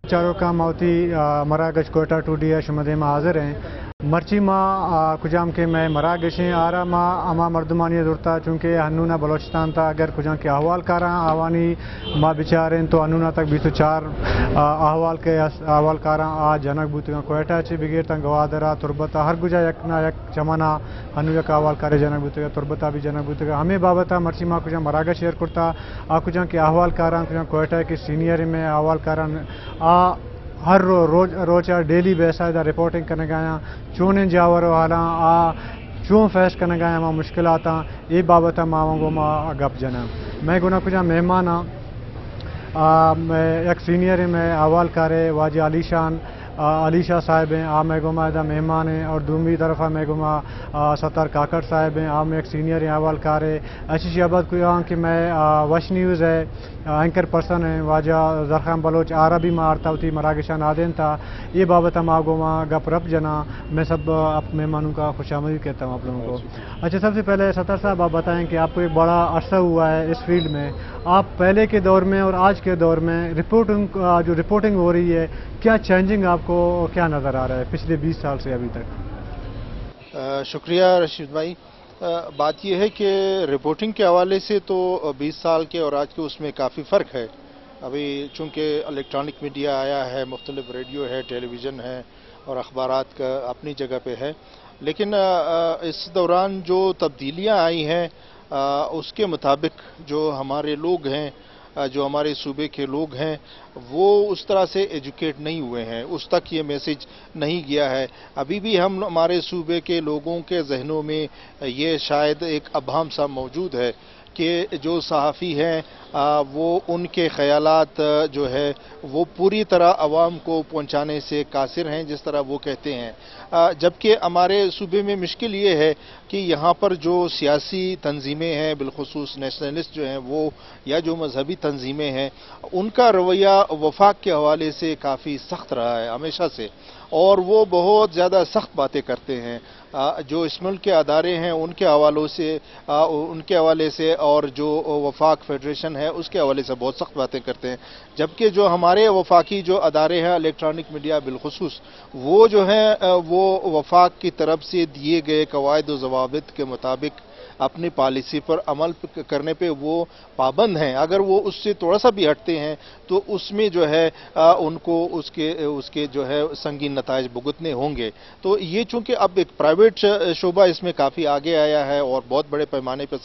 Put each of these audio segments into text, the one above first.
चारों का मावती मरागश कोटा टूडी है शुमदे में हाजिर हैं मर्ची माँ कुजाम के मैं मरागश हैं आरा माँ अमा मर्दमानी दुरता चूँकि हनूना बलोचिस्तान था अगर कुजाम के अहवाल कारा आवानी माँ बिचारे तो हनूना तक 204 अहवाल कारा आ जनक बूतगा कोयटा चे बिगेर तंग गवादरा तुरबता हर गुजा यक ना यक चमना हनु यक अहवाल कारे जनक बूतगा तुरबता भी जनक बूतगा हमें बाबता मर्ची माँ कुजाम मरागश शेयर करता आ कुजाम के अहवाल कारा कुजाम कोयटा के सीनियर में अहवाल कारा आ हर रोज डेली बेसायदा रिपोर्टिंग करने गया चूने जावर वाला आ चूँ फैस करने गया माँ मुश्किल आता ये बाबत मावों माँ गप जना मैं गुना कुछ मेहमान मैं एक सीनियर में अवाल करे वाजी अलीशा साहब हैं आप मैं गुमा मेहमान हैं और दूसरी तरफ मैं गुमा सत्तार काकड़ साहब हैं आप मैं एक सीनियर हैं अवाल कारे अच्छी शबाद को यहाँ कि मैं वश न्यूज़ है एंकर पर्सन है वाजा जरखान बलोच आरबी में आरता थी मरागशान आदेन था ये बाबत हम आप गुमा गप रप जना मैं सब आप मेहमानों का खुशामदीद कहता हूँ आप लोगों को। अच्छा सबसे पहले सत्तार साहब आप बताएं कि आपको एक बड़ा अरसा हुआ है इस फील्ड में आप पहले के दौर में और आज के दौर में रिपोर्टिंग हो रही है क्या चेंजिंग आपको क्या नज़र आ रहा है पिछले 20 साल से अभी तक? शुक्रिया रशीद भाई। बात यह है कि रिपोर्टिंग के हवाले से तो 20 साल के और आज के उसमें काफ़ी फ़र्क है। अभी चूँकि इलेक्ट्रॉनिक मीडिया आया है, मुख्तलिफ रेडियो है, टेलीविज़न है और अखबारात का अपनी जगह पे है, लेकिन इस दौरान जो तब्दीलियाँ आई हैं उसके मुताबिक जो हमारे लोग हैं, जो हमारे सूबे के लोग हैं वो उस तरह से एजुकेट नहीं हुए हैं, उस तक ये मैसेज नहीं गया है। अभी भी हमारे सूबे के लोगों के जहनों में ये शायद एक अभाम सा मौजूद है कि जो सहाफ़ी हैं वो उनके ख़यालात जो है वो पूरी तरह आवाम को पहुंचाने से कासिर हैं जिस तरह वो कहते हैं। जबकि हमारे सूबे में मुश्किल ये है कि यहाँ पर जो सियासी तंजीमें हैं, बिलखुसूस नेशनलिस्ट जो हैं वो या जो मजहबी तंजीमें हैं, उनका रवैया वफाक के हवाले से काफ़ी सख्त रहा है हमेशा से, और वो बहुत ज़्यादा सख्त बातें करते हैं। जो इस मुल्क के अदारे हैं उनके हवाले से और जो वफाक फेडरेशन है उसके हवाले से बहुत सख्त बातें करते हैं। जबकि जो हमारे वफाकी जो अदारे हैं इलेक्ट्रॉनिक मीडिया बिलखुसूस, वो जो है वो वफाक की तरफ से दिए गए कवायद व ज़वाबित के मुताबिक अपनी पॉलिसी पर अमल करने पे वो पाबंद हैं। अगर वो उससे थोड़ा सा भी हटते हैं तो उसमें जो है उनको उसके जो है संगीन नताइज भुगतने होंगे। तो ये चूंकि अब एक प्राइवेट शोबा इसमें काफ़ी आगे आया है और बहुत बड़े पैमाने पर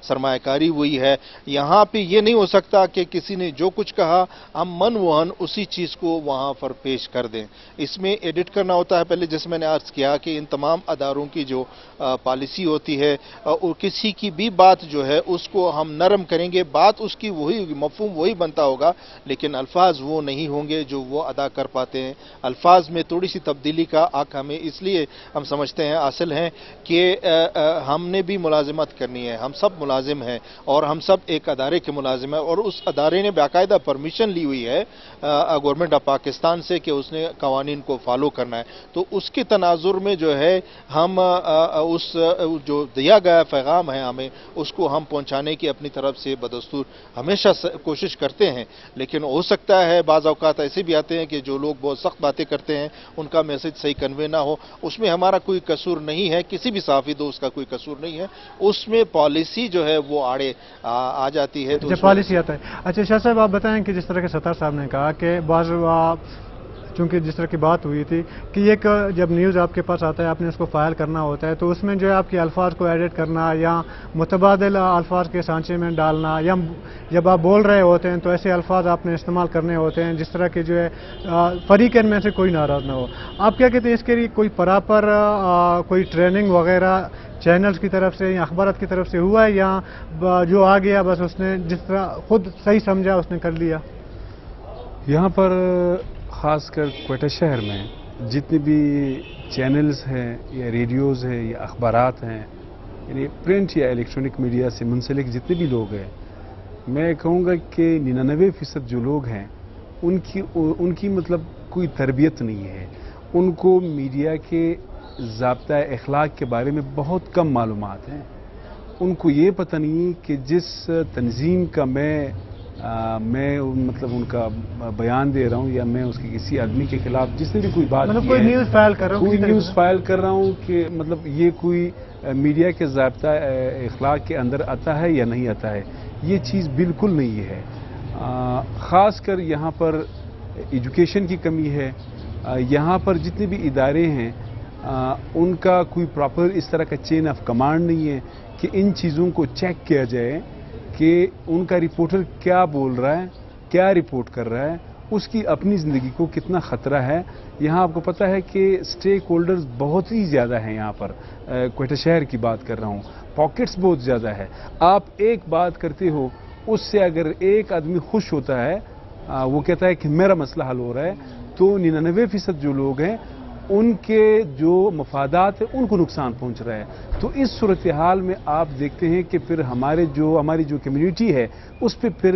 सरमायाकारी हुई है, यहाँ पे ये नहीं हो सकता कि किसी ने जो कुछ कहा हम मन वहन उसी चीज़ को वहाँ पर पेश कर दें। इसमें एडिट करना होता है। पहले जैसे मैंने अर्ज किया कि इन तमाम अदारों की जो पॉलिसी होती है और किसी की भी बात जो है उसको हम नरम करेंगे, बात उसकी वही होगी, मफहूम वही बनता होगा, लेकिन अल्फाज वो नहीं होंगे जो वो अदा कर पाते हैं। अल्फाज में थोड़ी सी तब्दीली का हक हमें इसलिए हम समझते हैं हासिल हैं कि हमने भी मुलाजिमत करनी है, हम सब मुलाजिम हैं और हम सब एक अदारे के मुलाजिम हैं और उस अदारे ने बाकायदा परमिशन ली हुई है गवर्नमेंट ऑफ पाकिस्तान से कि उसने कवानीन को फॉलो करना है। तो उसके तनाजुर में जो है हम उस जो दिया गया पैगाम है हमें उसको हम पहुंचाने की अपनी तरफ से बदस्तूर हमेशा कोशिश करते हैं। लेकिन हो सकता है बाज़ औक़ात ऐसे भी आते हैं कि जो लोग बहुत सख्त बातें करते हैं उनका मैसेज सही कन्वे ना हो, उसमें हमारा कोई कसूर नहीं है, किसी भी सहाफ़ी दोस्त का कोई कसूर नहीं है, उसमें पॉलिसी जो है वो आड़े आ जाती है। तो पॉलिसी आता है। अच्छा शाह साहब आप बताएं कि जिस तरह के सत्तार साहब ने कहा कि बाज़ चूँकि जिस तरह की बात हुई थी कि एक जब न्यूज़ आपके पास आता है आपने उसको फाइल करना होता है तो उसमें जो है आपके अल्फाज को एडिट करना या मुतबादिल अल्फाज के सांचे में डालना, या जब आप बोल रहे होते हैं तो ऐसे अल्फाज आपने इस्तेमाल करने होते हैं जिस तरह के जो है फरीकन में से कोई नाराज़ ना हो। आप क्या कहते हैं इसके लिए कोई प्रॉपर कोई ट्रेनिंग वगैरह चैनल्स की तरफ से या अखबार की तरफ से हुआ है या जो आ गया बस उसने जिस तरह खुद सही समझा उसने कर लिया? यहाँ पर ख़ासकर क्वेटा शहर में जितने भी चैनल्स हैं या रेडियोज़ हैं या अखबारात हैं, यानी प्रिंट या इलेक्ट्रॉनिक मीडिया से मुंसलिक जितने भी लोग हैं, मैं कहूँगा कि 99% जो लोग हैं उनकी मतलब कोई तरबियत नहीं है, उनको मीडिया के ज़ाब्ता अखलाक के बारे में बहुत कम मालूमात हैं। उनको ये पता नहीं कि जिस तंजीम का मैं मैं मतलब उनका बयान दे रहा हूँ या मैं उसके किसी आदमी के खिलाफ जिसने भी कोई बात मतलब की कोई है, न्यूज़ फाइल कर रहा हूँ, कोई न्यूज़ फाइल कर रहा हूँ कि मतलब ये कोई मीडिया के ज़ाब्ता इखलाक के अंदर आता है या नहीं आता है, ये चीज़ बिल्कुल नहीं है। ख़ास कर यहाँ पर एजुकेशन की कमी है। यहाँ पर जितने भी इदारे हैं उनका कोई प्रॉपर इस तरह का चेन ऑफ कमांड नहीं है कि इन चीज़ों को चेक किया जाए कि उनका रिपोर्टर क्या बोल रहा है, क्या रिपोर्ट कर रहा है, उसकी अपनी ज़िंदगी को कितना ख़तरा है। यहाँ आपको पता है कि स्टेक होल्डर्स बहुत ही ज़्यादा हैं। यहाँ पर क्वेटा शहर की बात कर रहा हूँ, पॉकेट्स बहुत ज़्यादा है। आप एक बात करते हो, उससे अगर एक आदमी खुश होता है, वो कहता है कि मेरा मसला हल हो रहा है, तो 99% जो लोग हैं उनके जो मफादात हैं उनको नुकसान पहुंच रहा है। तो इस सूरत हाल में आप देखते हैं कि फिर हमारी जो कम्युनिटी है उस पर फिर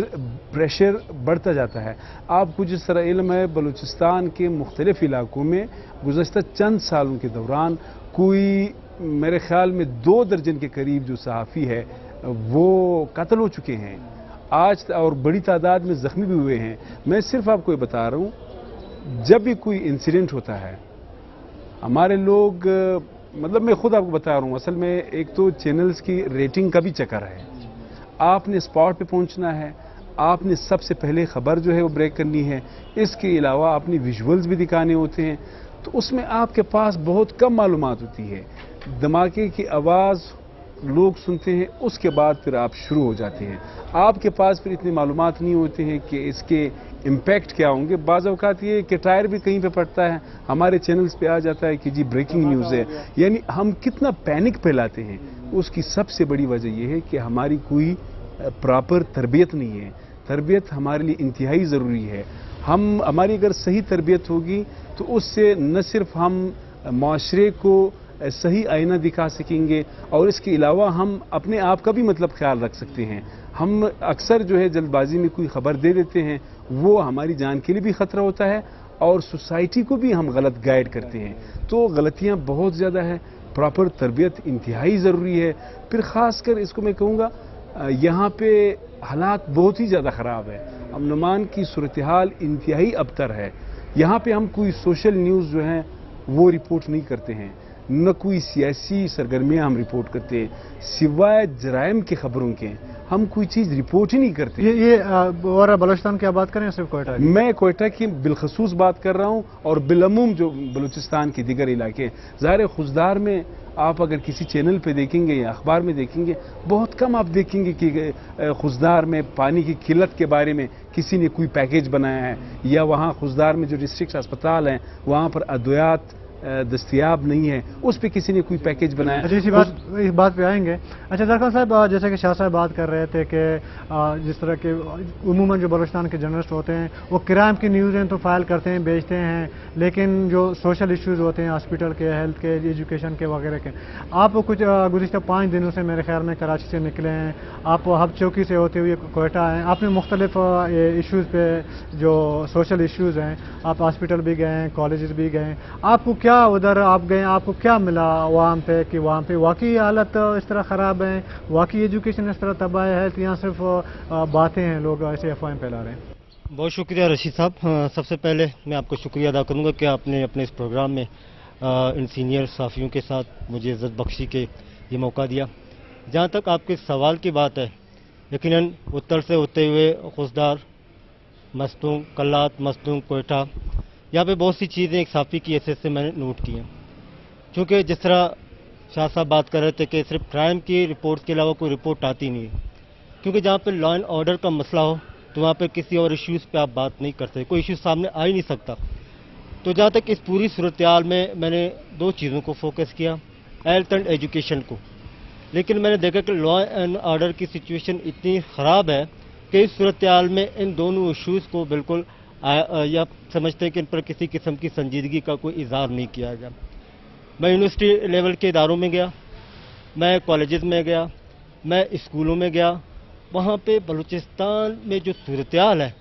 प्रेशर बढ़ता जाता है। आपको जिस तरह इल्म है, बलूचिस्तान के मुख्तलिफ इलाकों में गुज़श्ता चंद सालों के दौरान कोई मेरे ख्याल में 2 दर्जन के करीब जो सहाफ़ी है वो कत्ल हो चुके हैं आज, और बड़ी तादाद में ज़ख्मी भी हुए हैं। मैं सिर्फ आपको ये बता रहा हूँ, जब भी कोई इंसिडेंट होता है हमारे लोग, मतलब मैं खुद आपको बता रहा हूँ, असल में एक तो चैनल्स की रेटिंग का भी चक्कर है। आपने स्पॉट पे पहुंचना है, आपने सबसे पहले खबर जो है वो ब्रेक करनी है, इसके अलावा आपने विजुअल्स भी दिखाने होते हैं, तो उसमें आपके पास बहुत कम मालूमात होती है। धमाके की आवाज़ लोग सुनते हैं, उसके बाद फिर आप शुरू हो जाते हैं। आपके पास फिर इतनी मालूमात नहीं होते हैं कि इसके इम्पैक्ट क्या होंगे। बाज़ औक़ात ये कि टायर भी कहीं पे पड़ता है, हमारे चैनल्स पे आ जाता है कि जी ब्रेकिंग न्यूज़ है। यानी हम कितना पैनिक फैलाते हैं, उसकी सबसे बड़ी वजह यह है कि हमारी कोई प्रॉपर तरबियत नहीं है। तरबियत हमारे लिए इंतहाई ज़रूरी है। हमारी अगर सही तरबियत होगी तो उससे न सिर्फ हम माशरे को सही आईना दिखा सकेंगे, और इसके अलावा हम अपने आप का भी मतलब ख्याल रख सकते हैं। हम अक्सर जो है जल्दबाजी में कोई खबर दे देते हैं, वो हमारी जान के लिए भी ख़तरा होता है और सोसाइटी को भी हम गलत गाइड करते हैं। तो गलतियां बहुत ज़्यादा है, प्रॉपर तरबियत इंतहाई ज़रूरी है। फिर ख़ास कर इसको मैं कहूँगा, यहाँ पे हालात बहुत ही ज़्यादा ख़राब है। अमन की सूरत हाल इंतहाई अबतर है। यहाँ पे हम कोई सोशल न्यूज़ जो है वो रिपोर्ट नहीं करते हैं, न कोई सियासी सरगर्मियाँ हम रिपोर्ट करते हैं, सिवाय जराइम की खबरों के हम कोई चीज़ रिपोर्ट ही नहीं करते। ये और बलूचिस्तान की आप बात करें सिर्फ कोयटा की? मैं कोयटा की बिलखसूस बात कर रहा हूँ, और बिलअमूम जो बलूचिस्तान के दीगर इलाके। ज़ाहिर खुजदार में आप अगर किसी चैनल पे देखेंगे या अखबार में देखेंगे, बहुत कम आप देखेंगे कि खुजदार में पानी की किल्लत के बारे में किसी ने कोई पैकेज बनाया है, या वहाँ खुजदार में जो डिस्ट्रिक्ट अस्पताल हैं वहाँ पर अद्वियात दस्तयाब नहीं है, उस पे किसी ने कोई पैकेज बनाया। अच्छा, इस बात पे आएंगे। अच्छा दरखान साहब, जैसे कि शाह साहब बात कर रहे थे कि जिस तरह के उमूमन जो बलूचिस्तान के जर्नलिस्ट होते हैं वो क्राइम की न्यूज़ें तो फाइल करते हैं, बेचते हैं, लेकिन जो सोशल इश्यूज़ होते हैं हॉस्पिटल के, हेल्थ के, एजुकेशन के वगैरह के, आप कुछ गुज़िश्ता 5 दिनों से मेरे ख्याल में कराची से निकले हैं, आप हब चौकी से होते हुए कोयटा आए, आपने मुख्तलिफ इश्यूज़ पे जो सोशल इश्यूज़ हैं, आप हॉस्पिटल भी गए हैं, कॉलेजेस भी गए, आपको क्या उधर आप गए, आपको क्या मिला वहाँ पे कि वहाँ पे वाकई हालत इस तरह ख़राब है, वाकई एजुकेशन इस तरह तबाह है, तो यहाँ सिर्फ बातें हैं, लोग ऐसे अफवाहें फैला रहे हैं? बहुत शुक्रिया रशीद साहब। सबसे पहले मैं आपको शुक्रिया अदा करूँगा कि आपने अपने इस प्रोग्राम में इन सीनियर साफ़ियों के साथ मुझे इज़्ज़त बख्शी के ये मौका दिया। जहाँ तक आपके सवाल की बात है, यकीनन उत्तर से होते हुए खुशदार, मस्तूम, कल्लात, मस्तूम, कोयटा, यहाँ पे बहुत सी चीज़ें एक साफ़ी की हैसियत से मैंने नोट की हैं। चूँकि जिस तरह शाह साहब बात कर रहे थे कि सिर्फ क्राइम की रिपोर्ट के अलावा कोई रिपोर्ट आती नहीं है, क्योंकि जहाँ पे लॉ एंड ऑर्डर का मसला हो तो वहाँ पे किसी और इश्यूज़ पे आप बात नहीं कर सकते, कोई इश्यू सामने आ ही नहीं सकता। तो जहाँ तक इस पूरी सूरत-ए-हाल में मैंने 2 चीज़ों को फोकस किया, हेल्थ एंड एजुकेशन को। लेकिन मैंने देखा कि लॉ एंड ऑर्डर की सिचुएशन इतनी ख़राब है कि इस सूरत-ए-हाल में इन दोनों इश्यूज़ को बिल्कुल या समझते हैं कि इन पर किसी किस्म की संजीदगी का कोई इज़हार नहीं किया गया। मैं यूनिवर्सिटी लेवल के इदारों में गया, मैं कॉलेजेस में गया, मैं स्कूलों में गया, वहाँ पे बलूचिस्तान में जो सूरत-ए-हाल है,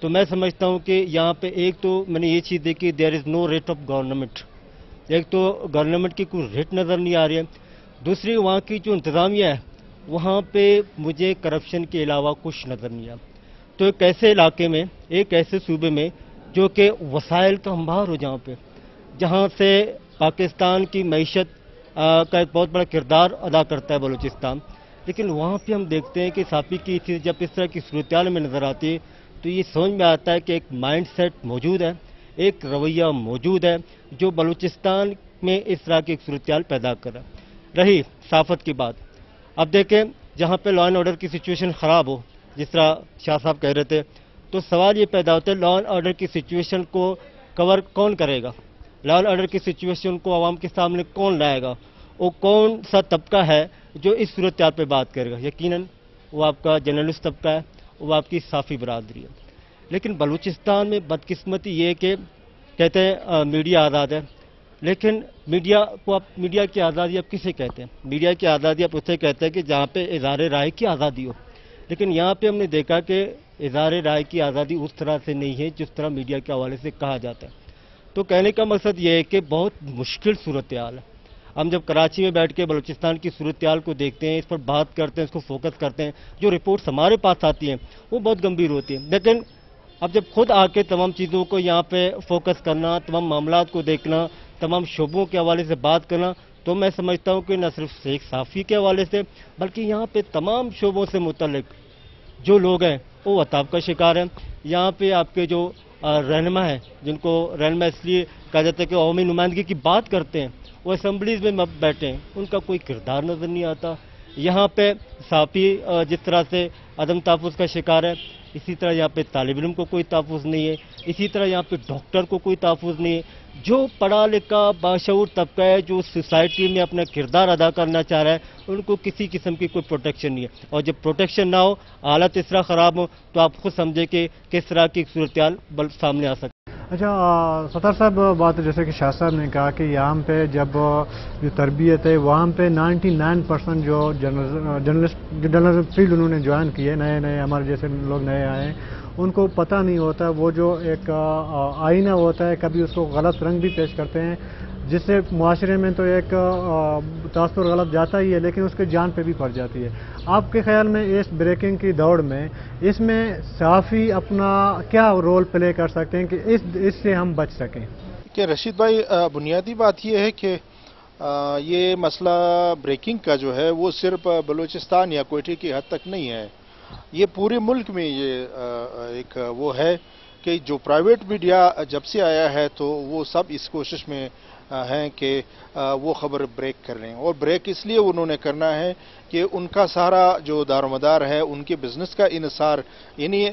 तो मैं समझता हूँ कि यहाँ पे एक तो मैंने ये चीज़ देखी, there is no rate of government. एक तो गवर्नमेंट की कोई रेट नज़र नहीं आ रही है, दूसरी वहाँ की जो इंतज़ामिया है वहाँ पे मुझे करप्शन के अलावा कुछ नज़र नहीं आया। तो एक ऐसे इलाके में, एक ऐसे सूबे में जो कि वसाइल का अंबार हो, जहाँ से पाकिस्तान की मईशत का एक बहुत बड़ा किरदार अदा करता है बलूचिस्तान, लेकिन वहाँ पे हम देखते हैं कि साफी की स्थिति जब इस तरह की सूरत में नज़र आती है तो ये समझ में आता है कि एक माइंड सेट मौजूद है, एक रवैया मौजूद है जो बलूचिस्तान में इस तरह की एक सूरत पैदा कर रहा है। रही साफत की बात, अब देखें जहाँ पे लॉ एंड ऑर्डर की सिचुएशन ख़राब हो, जिस तरह शाह साहब कह रहे थे, तो सवाल ये पैदा होता है लॉ एंड ऑर्डर की सिचुएशन को कवर कौन करेगा, लॉ एंड ऑर्डर की सिचुएशन को आवाम के सामने कौन लाएगा, वो कौन सा तबका है जो इस सूरत पे बात करेगा। यकीनन वो आपका जर्नलिस्ट तबका है, वो आपकी साफ़ी बरादरी है। लेकिन बलूचिस्तान में बदकिस्मती ये कि कहते हैं मीडिया आज़ाद है, लेकिन मीडिया की आज़ादी आप किसे कहते हैं? मीडिया की आज़ादी आप उसे कहते हैं कि जहाँ पे इज़हार राय की आज़ादी हो, लेकिन यहाँ पे हमने देखा कि इज़हार राय की आज़ादी उस तरह से नहीं है जिस तरह मीडिया के हवाले से कहा जाता है। तो कहने का मकसद ये है कि बहुत मुश्किल सूरत हाल है। हम जब कराची में बैठ के बलूचिस्तान की सूरत हाल को देखते हैं, इस पर बात करते हैं, इसको फोकस करते हैं, जो रिपोर्ट्स हमारे पास आती हैं वो बहुत गंभीर होती है। लेकिन अब जब खुद आके तमाम चीज़ों को यहाँ पे फोकस करना, तमाम मामलात को देखना, तमाम शोबों के हवाले से बात करना, तो मैं समझता हूँ कि न सिर्फ शेख साफ़ी के हवाले से बल्कि यहाँ पे तमाम शोबों से मुतल्लिक जो लोग हैं वो अताब का शिकार हैं। यहाँ पे आपके जो रहनुमा हैं, जिनको रहनुमा इसलिए कहा जाता है कि कौमी नुमाइंदगी की बात करते हैं, वो असम्बलीज़ में बैठे हैं, उनका कोई किरदार नज़र नहीं आता। यहाँ पे साफ़ी जिस तरह से अदम तहफ़्फ़ुज़ का शिकार है, इसी तरह यहाँ पे तालिब इल्म को कोई तहफ़्फ़ुज़ नहीं है, इसी तरह यहाँ पे डॉक्टर को कोई तहफ़्फ़ुज़ नहीं है। जो पढ़ा लिखा बाशऊर तबका है, जो सोसाइटी में अपना किरदार अदा करना चाह रहा है, उनको किसी किस्म की कोई प्रोटेक्शन नहीं है। और जब प्रोटेक्शन ना हो, हालत इस तरह ख़राब हो, तो आप खुद समझे कि किस तरह की सूरत हाल सामने आ सकती है। अच्छा सत्तार साहब, बात जैसे कि शाह साहब ने कहा कि यहाँ पे जब जो तरबियत है वहाँ पे 99% जो जर्नलिज्म फील्ड उन्होंने ज्वाइन की है, नए हमारे जैसे लोग नए आए हैं, उनको पता नहीं होता वो जो एक आईना होता है, कभी उसको गलत रंग भी पेश करते हैं, जिससे मुआशरे में तो एक तासुर गलत जाता ही है, लेकिन उसके जान पे भी पड़ जाती है। आपके ख्याल में इस ब्रेकिंग की दौड़ में इसमें साफ़ी अपना क्या रोल प्ले कर सकते हैं कि इससे हम बच सकें? कि रशीद भाई, बुनियादी बात यह है कि ये मसला ब्रेकिंग का जो है वो सिर्फ बलूचिस्तान या कोयटे की हद तक नहीं है, ये पूरे मुल्क में ये एक वो है कि जो प्राइवेट मीडिया जब से आया है तो वो सब इस कोशिश में हैं कि वो ख़बर ब्रेक कर रहे हैं। और ब्रेक इसलिए उन्होंने करना है कि उनका सारा जो दारोमदार है, उनके बिज़नेस का इनसार, यानी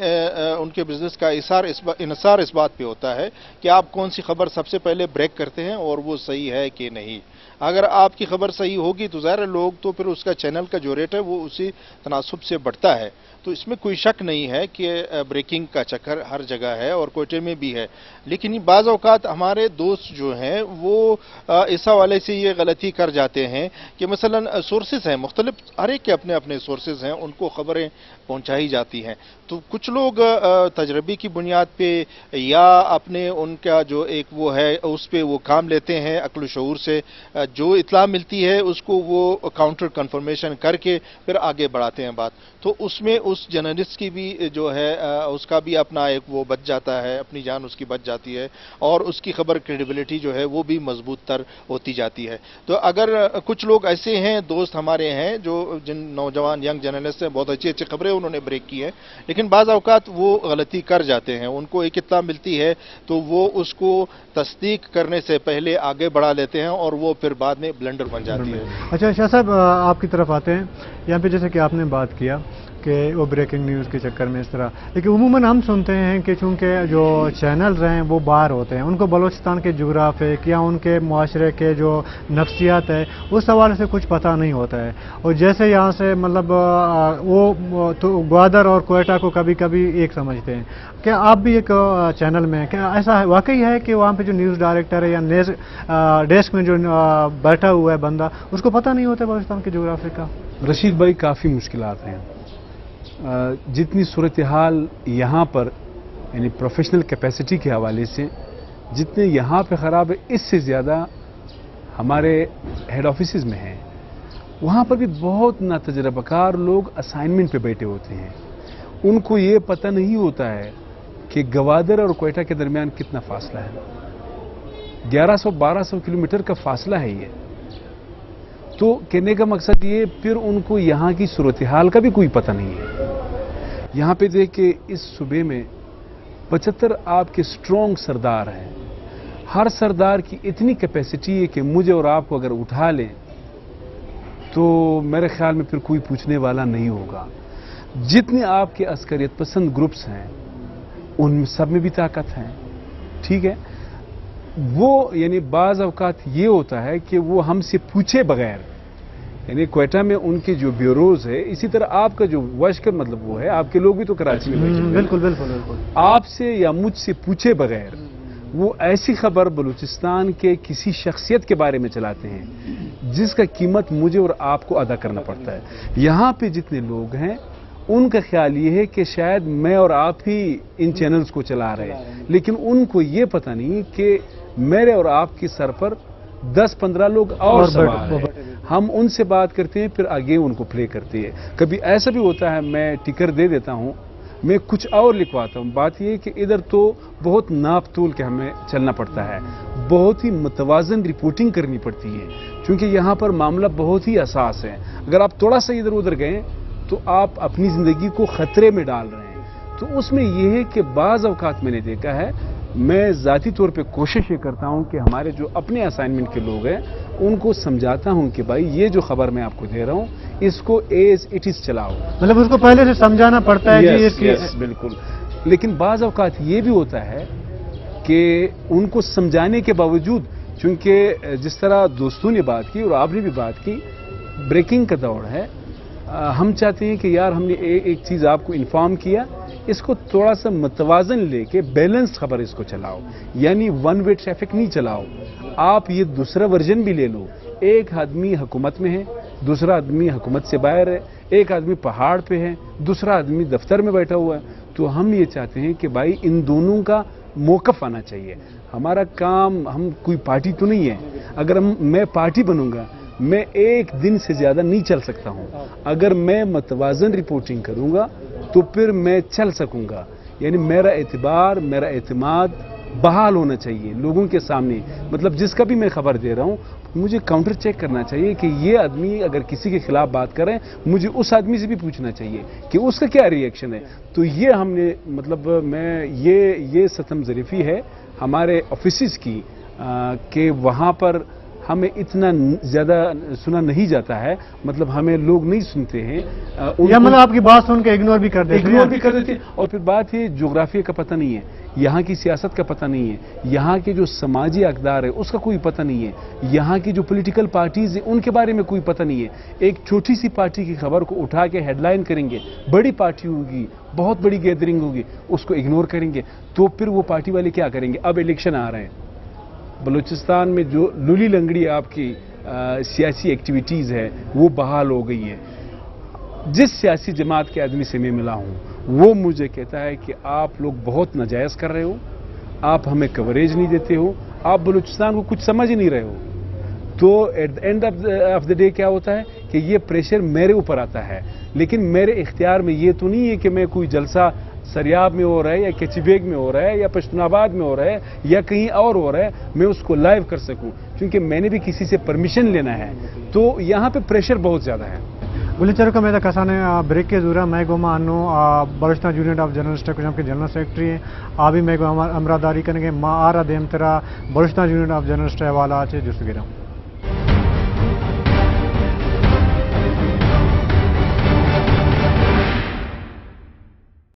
उनके बिज़नेस का इनसार इस बात पे होता है कि आप कौन सी खबर सबसे पहले ब्रेक करते हैं और वो सही है कि नहीं। अगर आपकी खबर सही होगी तो ज़ाहिर लोग तो फिर उसका चैनल का जो रेट है वो उसी तनासुब से बढ़ता है। तो इसमें कोई शक नहीं है कि ब्रेकिंग का चक्कर हर जगह है और कोयटे में भी है। लेकिन बाज़ औक़ात हमारे दोस्त जो हैं वो इस हवाले से ये गलती कर जाते हैं कि मसलन सोर्सेज हैं मुख्तलिफ, हर एक के अपने अपने सोर्सेज हैं, उनको ख़बरें पहुँचाई जाती हैं। तो कुछ लोग तजर्बे की बुनियाद पे या अपने उनका जो एक वो है उस पर वो काम लेते हैं, अक्ल शऊर से जो इत्तला मिलती है उसको वो काउंटर कन्फर्मेशन करके फिर आगे बढ़ाते हैं बात। तो उसमें उस जर्नलिस्ट की भी जो है उसका भी अपना एक वो बच जाता है, अपनी जान उसकी बच जाती है और उसकी खबर क्रेडिबिलिटी जो है वो भी मजबूत तर होती जाती है। तो अगर कुछ लोग ऐसे हैं, दोस्त हमारे हैं जो जिन नौजवान यंग जर्नलिस्ट हैं, बहुत अच्छी अच्छी खबरें उन्होंने ब्रेक की है, लेकिन बाज़ औक़ात वो गलती कर जाते हैं। उनको एक इत्तला मिलती है तो वो उसको तस्दीक करने से पहले आगे बढ़ा लेते हैं और वो फिर बाद में ब्लंडर बन जाती है। अच्छा शाह साहब, आपकी तरफ आते हैं। यहाँ पे जैसे कि आपने बात किया कि वो ब्रेकिंग न्यूज़ के चक्कर में इस तरह, लेकिन उमूमन हम सुनते हैं कि चूँकि जो चैनल्स हैं वो बाहर होते हैं, उनको बलूचिस्तान के जोग्राफिक या उनके मुआशरे के जो नफ्सियात है उस हवाले से कुछ पता नहीं होता है। और जैसे यहाँ से मतलब वो तो ग्वादर और कोयटा को कभी कभी एक समझते हैं। क्या आप भी एक चैनल में, क्या ऐसा है वाकई है कि वहाँ पर जो न्यूज़ डायरेक्टर है या डेस्क में जो बैठा हुआ है बंदा, उसको पता नहीं होता बलूचिस्तान के जोग्राफी का? रशीद भाई, काफ़ी मुश्किलात हैं। जितनी सूरत हाल यहाँ पर यानी प्रोफेशनल कैपेसिटी के हवाले से जितने यहाँ पे ख़राब है, इससे ज़्यादा हमारे हेड ऑफिसेज में हैं। वहाँ पर भी बहुत नातजुर्बाकार लोग असाइनमेंट पे बैठे होते हैं। उनको ये पता नहीं होता है कि गवादर और क्वेटा के दरमियान कितना फासला है। 1100-1200 किलोमीटर का फासला है ये। तो कहने का मकसद ये, फिर उनको यहाँ की सूरत हाल का भी कोई पता नहीं है। यहाँ पे देख के इस सूबे में 75 आपके स्ट्रॉन्ग सरदार हैं। हर सरदार की इतनी कैपेसिटी है कि मुझे और आपको अगर उठा लें तो मेरे ख्याल में फिर कोई पूछने वाला नहीं होगा। जितने आपके अस्करियत पसंद ग्रुप्स हैं उन सब में भी ताकत है, ठीक है। वो यानी बाज अवकात ये होता है कि वो हमसे पूछे बगैर, यानी क्वेटा में उनके जो ब्यूरोज है, इसी तरह आपका जो वश्कर मतलब वो है, आपके लोग भी तो कराची में बैठे हैं। बिल्कुल बिल्कुल बिल्कुल। आपसे या मुझसे पूछे बगैर वो ऐसी खबर बलूचिस्तान के किसी शख्सियत के बारे में चलाते हैं जिसका कीमत मुझे और आपको अदा करना पड़ता है। यहाँ पे जितने लोग हैं उनका ख्याल ये है कि शायद मैं और आप ही इन चैनल्स को चला रहे हैं, लेकिन उनको ये पता नहीं कि मेरे और आपके सर पर 10-15 लोग और सवार हैं। हम उनसे बात करते हैं, फिर आगे उनको प्ले करते हैं। कभी ऐसा भी होता है मैं टिकर दे देता हूं, मैं कुछ और लिखवाता हूं। बात यह कि इधर तो बहुत नाप तोल के हमें चलना पड़ता है, बहुत ही मुतवाजन रिपोर्टिंग करनी पड़ती है, क्योंकि यहाँ पर मामला बहुत ही हसास है। अगर आप थोड़ा सा इधर उधर गए तो आप अपनी जिंदगी को खतरे में डाल रहे हैं। तो उसमें यह है कि बाज़ औकात मैंने देखा है, मैं ज़ाती तौर पे कोशिश ये करता हूं कि हमारे जो अपने असाइनमेंट के लोग हैं उनको समझाता हूं कि भाई ये जो खबर मैं आपको दे रहा हूं इसको एज इट इज चलाओ। मतलब उसको पहले से समझाना पड़ता है कि इसकी बिल्कुल। लेकिन बाज़ औकात ये भी होता है कि उनको समझाने के बावजूद, चूंकि जिस तरह दोस्तों ने बात की और आपने भी बात की, ब्रेकिंग का दौर है, हम चाहते हैं कि यार हमने एक चीज़ आपको इन्फॉर्म किया, इसको थोड़ा सा मतवाजन लेके बैलेंस खबर इसको चलाओ, यानी वन वे ट्रैफिक नहीं चलाओ। आप ये दूसरा वर्जन भी ले लो, एक आदमी हुकूमत में है, दूसरा आदमी हुकूमत से बाहर है, एक आदमी पहाड़ पे है, दूसरा आदमी दफ्तर में बैठा हुआ है। तो हम ये चाहते हैं कि भाई इन दोनों का मौकफ आना चाहिए। हमारा काम, हम कोई पार्टी तो नहीं है, अगर मैं पार्टी बनूंगा मैं एक दिन से ज्यादा नहीं चल सकता हूं। अगर मैं मतवाजन रिपोर्टिंग करूंगा तो फिर मैं चल सकूंगा, यानी मेरा एतबार, मेरा एतमाद बहाल होना चाहिए लोगों के सामने। मतलब जिसका भी मैं खबर दे रहा हूं मुझे काउंटर चेक करना चाहिए कि ये आदमी अगर किसी के खिलाफ बात कर रहे हैं, मुझे उस आदमी से भी पूछना चाहिए कि उसका क्या रिएक्शन है। तो ये हमने मतलब मैं ये सतम ज़रीफ़ी है हमारे ऑफिस की कि वहाँ पर हमें इतना ज्यादा सुना नहीं जाता है, मतलब हमें लोग नहीं सुनते हैं, या मतलब आपकी बात सुन के इग्नोर भी कर देते हैं। और फिर बात है जोग्राफिया का पता नहीं है, यहाँ की सियासत का पता नहीं है, यहाँ के जो समाजी अक़दार है उसका कोई पता नहीं है, यहाँ की जो पॉलिटिकल पार्टीज है उनके बारे में कोई पता नहीं है। एक छोटी सी पार्टी की खबर को उठा के हेडलाइन करेंगे, बड़ी पार्टी होगी, बहुत बड़ी गैदरिंग होगी, उसको इग्नोर करेंगे। तो फिर वो पार्टी वाले क्या करेंगे? अब इलेक्शन आ रहे हैं, बलूचिस्तान में जो लूली लंगड़ी आपकी सियासी एक्टिविटीज़ है वो बहाल हो गई है। जिस सियासी जमात के आदमी से मैं मिला हूं वो मुझे कहता है कि आप लोग बहुत नाजायज़ कर रहे हो, आप हमें कवरेज नहीं देते हो, आप बलूचिस्तान को कुछ समझ ही नहीं रहे हो। तो at the end of the day क्या होता है कि ये प्रेशर मेरे ऊपर आता है, लेकिन मेरे इख्तियार में ये तो नहीं है कि मैं कोई जलसा सरियाब में हो रहा है या केचीबेग में हो रहा है या पश्तूनाबाद में हो रहा है या कहीं और हो रहा है, मैं उसको लाइव कर सकूं, क्योंकि मैंने भी किसी से परमिशन लेना है। तो यहाँ पे प्रेशर बहुत ज़्यादा है। गुलिचर का मैं कसाने ब्रेक के दूरा मैं गोमा अनु बलूचिस्तान यूनियन ऑफ जर्नलिस्ट के जनरल सेक्रेटरी हैं, अभी मैं अमरादारी करेंगे माँ आरा देम तरह बलूचिस्तान यूनियन ऑफ जर्नलिस्ट वाला जुस्त गिरा।